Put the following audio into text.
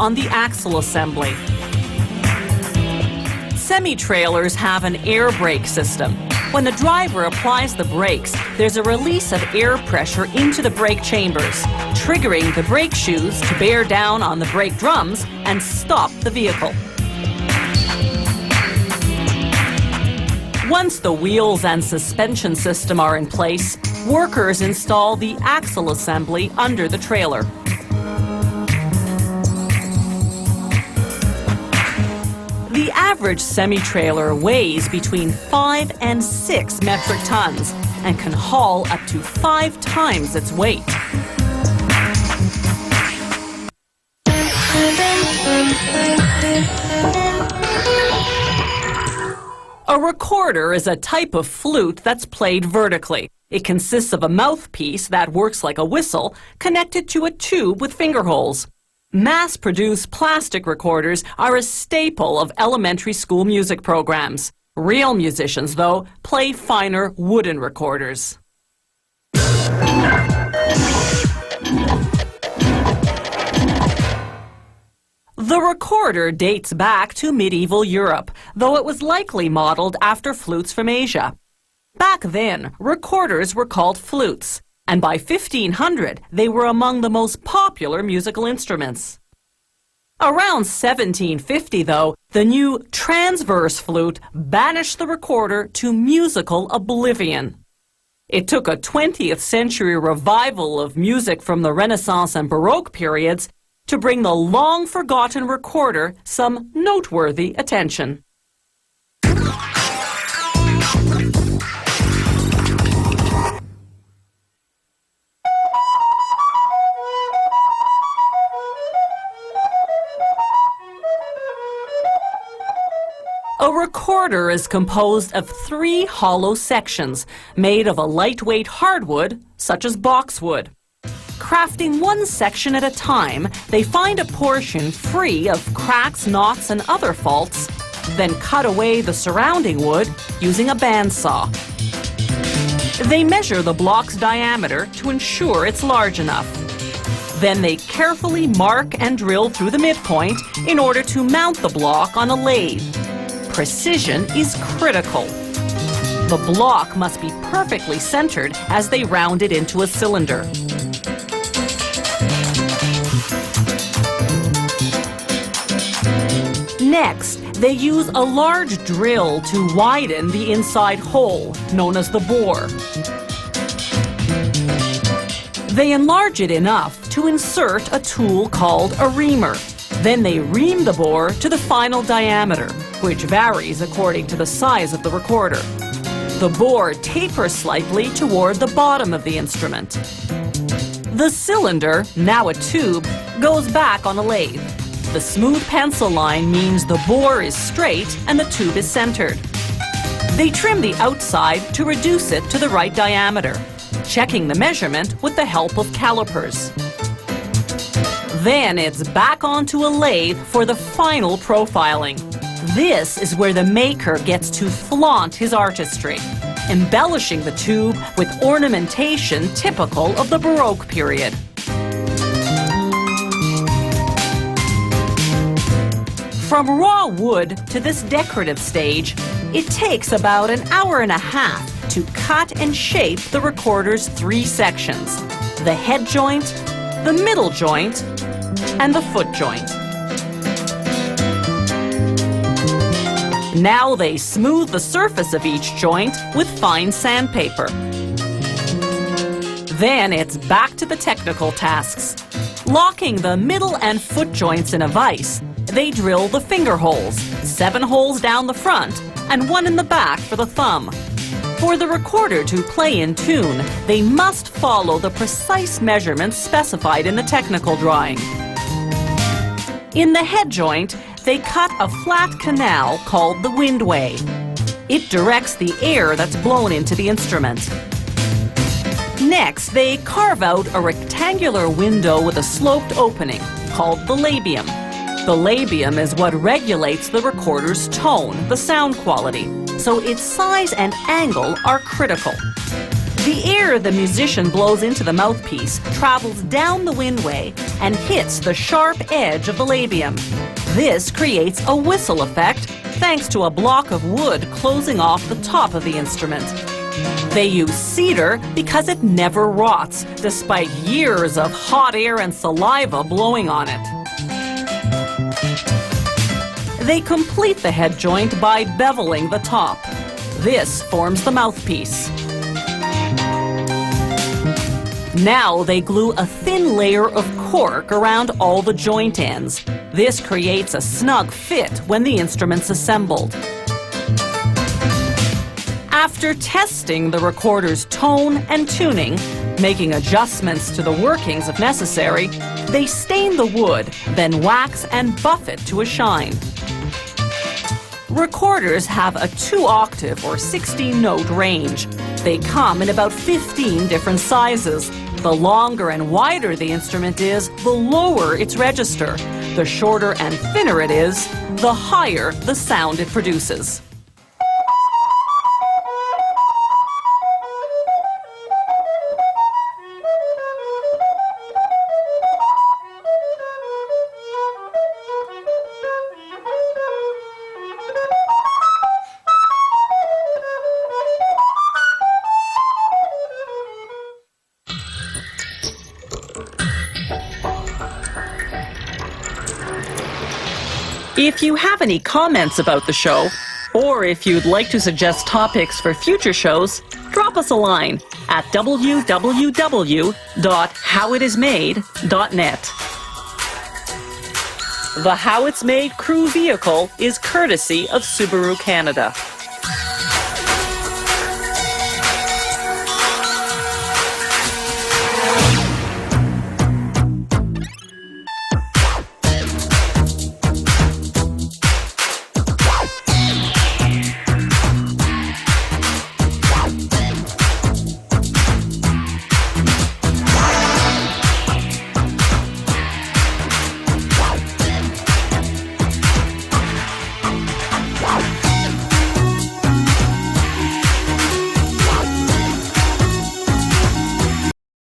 on the axle assembly. Semi-trailers have an air brake system. When the driver applies the brakes, there's a release of air pressure into the brake chambers, triggering the brake shoes to bear down on the brake drums and stop the vehicle. Once the wheels and suspension system are in place, workers install the axle assembly under the trailer. The average semi-trailer weighs between 5 and 6 metric tons and can haul up to 5 times its weight. A recorder is a type of flute that's played vertically. It consists of a mouthpiece that works like a whistle connected to a tube with finger holes. Mass-produced plastic recorders are a staple of elementary school music programs. Real musicians, though, play finer wooden recorders. The recorder dates back to medieval Europe, though it was likely modeled after flutes from Asia. Back then, recorders were called flutes, and by 1500, they were among the most popular musical instruments. Around 1750, though, the new transverse flute banished the recorder to musical oblivion. It took a 20th century revival of music from the Renaissance and Baroque periods to bring the long-forgotten recorder some noteworthy attention. A recorder is composed of 3 hollow sections made of a lightweight hardwood, such as boxwood. Crafting one section at a time, they find a portion free of cracks, knots, and other faults, then cut away the surrounding wood using a bandsaw. They measure the block's diameter to ensure it's large enough. Then they carefully mark and drill through the midpoint in order to mount the block on a lathe. Precision is critical. The block must be perfectly centered as they round it into a cylinder. Next, they use a large drill to widen the inside hole, known as the bore. They enlarge it enough to insert a tool called a reamer. Then they ream the bore to the final diameter, which varies according to the size of the recorder. The bore tapers slightly toward the bottom of the instrument. The cylinder, now a tube, goes back on a lathe. The smooth pencil line means the bore is straight and the tube is centered. They trim the outside to reduce it to the right diameter, checking the measurement with the help of calipers. Then it's back onto a lathe for the final profiling. This is where the maker gets to flaunt his artistry, embellishing the tube with ornamentation typical of the Baroque period. From raw wood to this decorative stage, it takes about an hour and a half to cut and shape the recorder's 3 sections: the head joint, the middle joint, and the foot joint. Now they smooth the surface of each joint with fine sandpaper. Then it's back to the technical tasks. Locking the middle and foot joints in a vise, they drill the finger holes, 7 holes down the front and 1 in the back for the thumb. For the recorder to play in tune, they must follow the precise measurements specified in the technical drawing. In the head joint, they cut a flat canal called the windway. It directs the air that's blown into the instrument. Next, they carve out a rectangular window with a sloped opening called the labium. The labium is what regulates the recorder's tone, the sound quality, so its size and angle are critical. The air the musician blows into the mouthpiece travels down the windway and hits the sharp edge of the labium. This creates a whistle effect thanks to a block of wood closing off the top of the instrument. They use cedar because it never rots, despite years of hot air and saliva blowing on it. They complete the head joint by beveling the top. This forms the mouthpiece. Now they glue a thin layer of cork around all the joint ends. This creates a snug fit when the instrument's assembled. After testing the recorder's tone and tuning, making adjustments to the workings if necessary, they stain the wood, then wax and buff it to a shine. Recorders have a 2-octave or 16-note range. They come in about 15 different sizes. The longer and wider the instrument is, the lower its register. The shorter and thinner it is, the higher the sound it produces. If you have any comments about the show, or if you'd like to suggest topics for future shows, drop us a line at www.howitismade.net. The How It's Made crew vehicle is courtesy of Subaru Canada.